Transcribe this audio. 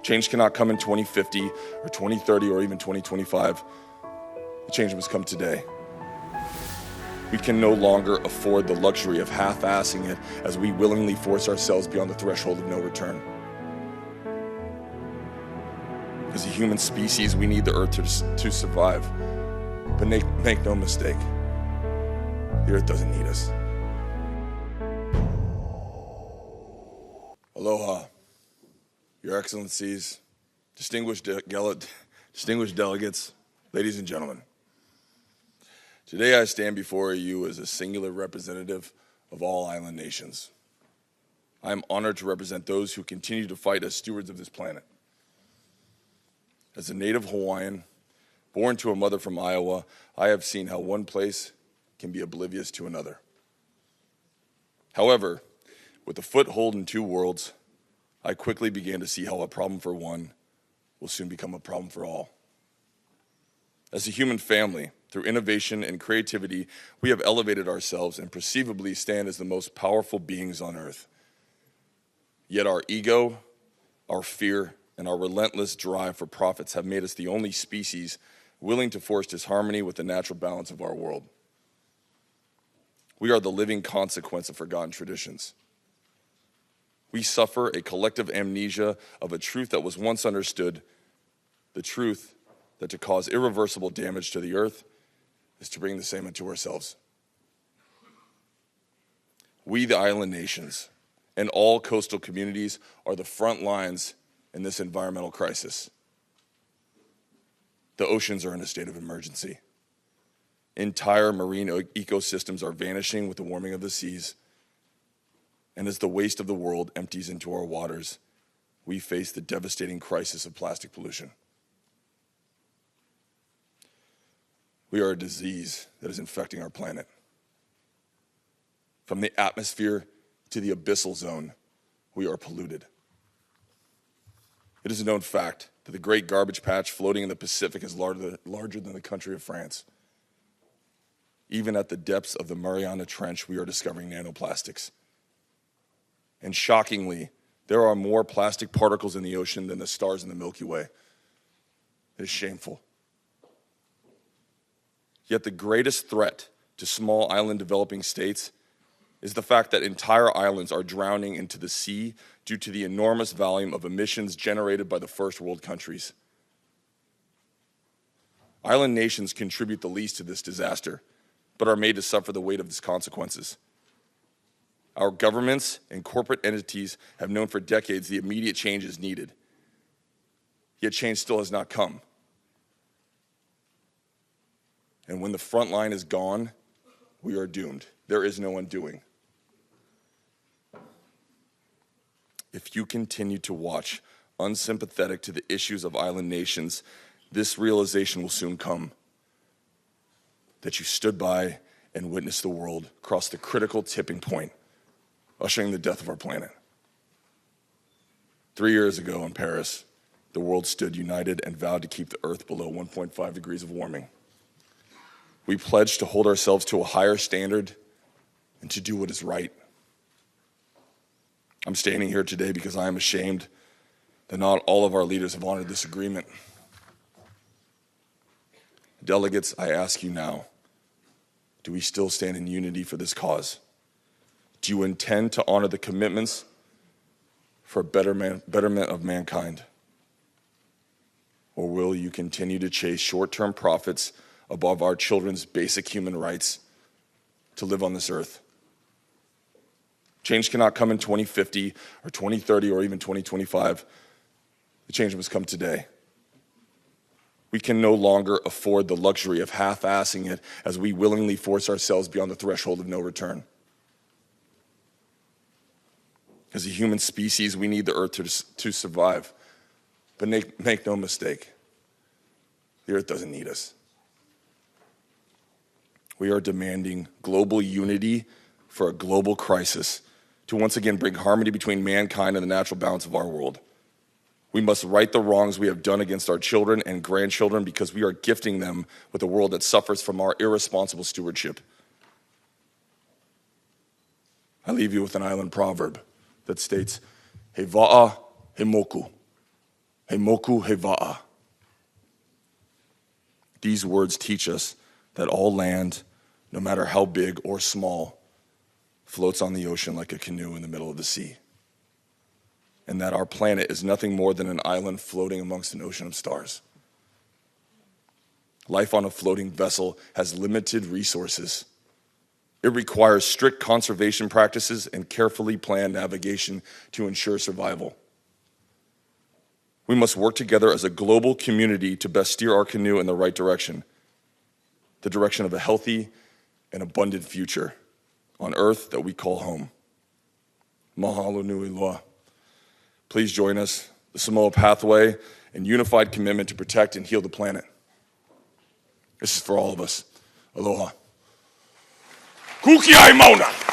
Change cannot come in 2050 or 2030 or even 2025. The change must come today. We can no longer afford the luxury of half-assing it as we willingly force ourselves beyond the threshold of no return. As a human species, we need the earth to survive. But make no mistake, the earth doesn't need us. Aloha, Your Excellencies, distinguished delegates, ladies and gentlemen. Today I stand before you as a singular representative of all island nations. I am honored to represent those who continue to fight as stewards of this planet. As a native Hawaiian, born to a mother from Iowa, I have seen how one place can be oblivious to another. However, with a foothold in two worlds, I quickly began to see how a problem for one will soon become a problem for all. As a human family, through innovation and creativity, we have elevated ourselves and perceivably stand as the most powerful beings on earth. Yet our ego, our fear, and our relentless drive for profits have made us the only species willing to force disharmony with the natural balance of our world. We are the living consequence of forgotten traditions. We suffer a collective amnesia of a truth that was once understood, the truth that to cause irreversible damage to the earth is to bring the same unto ourselves. We, the island nations, and all coastal communities are the front lines in this environmental crisis. The oceans are in a state of emergency. Entire marine ecosystems are vanishing with the warming of the seas. And as the waste of the world empties into our waters, we face the devastating crisis of plastic pollution. We are a disease that is infecting our planet. From the atmosphere to the abyssal zone, we are polluted. It is a known fact that the great garbage patch floating in the Pacific is larger than the country of France. Even at the depths of the Mariana Trench, we are discovering nanoplastics. And shockingly, there are more plastic particles in the ocean than the stars in the Milky Way. It is shameful. Yet the greatest threat to small island developing states is the fact that entire islands are drowning into the sea due to the enormous volume of emissions generated by the first world countries. Island nations contribute the least to this disaster, but are made to suffer the weight of its consequences. Our governments and corporate entities have known for decades the immediate change is needed, yet change still has not come. And when the front line is gone, we are doomed. There is no undoing. If you continue to watch, unsympathetic to the issues of island nations, this realization will soon come. That you stood by and witnessed the world cross the critical tipping point, ushering the death of our planet. 3 years ago in Paris, the world stood united and vowed to keep the Earth below 1.5 degrees of warming. We pledged to hold ourselves to a higher standard and to do what is right. I'm standing here today because I am ashamed that not all of our leaders have honored this agreement. Delegates, I ask you now, do we still stand in unity for this cause? Do you intend to honor the commitments for betterment of mankind? Or will you continue to chase short-term profits above our children's basic human rights to live on this earth? Change cannot come in 2050 or 2030 or even 2025. The change must come today. We can no longer afford the luxury of half-assing it as we willingly force ourselves beyond the threshold of no return. As a human species, we need the earth to survive. But make no mistake, the earth doesn't need us. We are demanding global unity for a global crisis to once again bring harmony between mankind and the natural balance of our world. We must right the wrongs we have done against our children and grandchildren because we are gifting them with a world that suffers from our irresponsible stewardship. I leave you with an island proverb that states, he wa'a, he moku. he moku he va'a. These words teach us that all land, no matter how big or small, floats on the ocean like a canoe in the middle of the sea. And that our planet is nothing more than an island floating amongst an ocean of stars. Life on a floating vessel has limited resources. It requires strict conservation practices and carefully planned navigation to ensure survival. We must work together as a global community to best steer our canoe in the right direction, the direction of a healthy and abundant future on Earth that we call home. Mahalo nui loa. Please join us, the Samoa Pathway, and unified commitment to protect and heal the planet. This is for all of us. Aloha. Kukiai Mauna!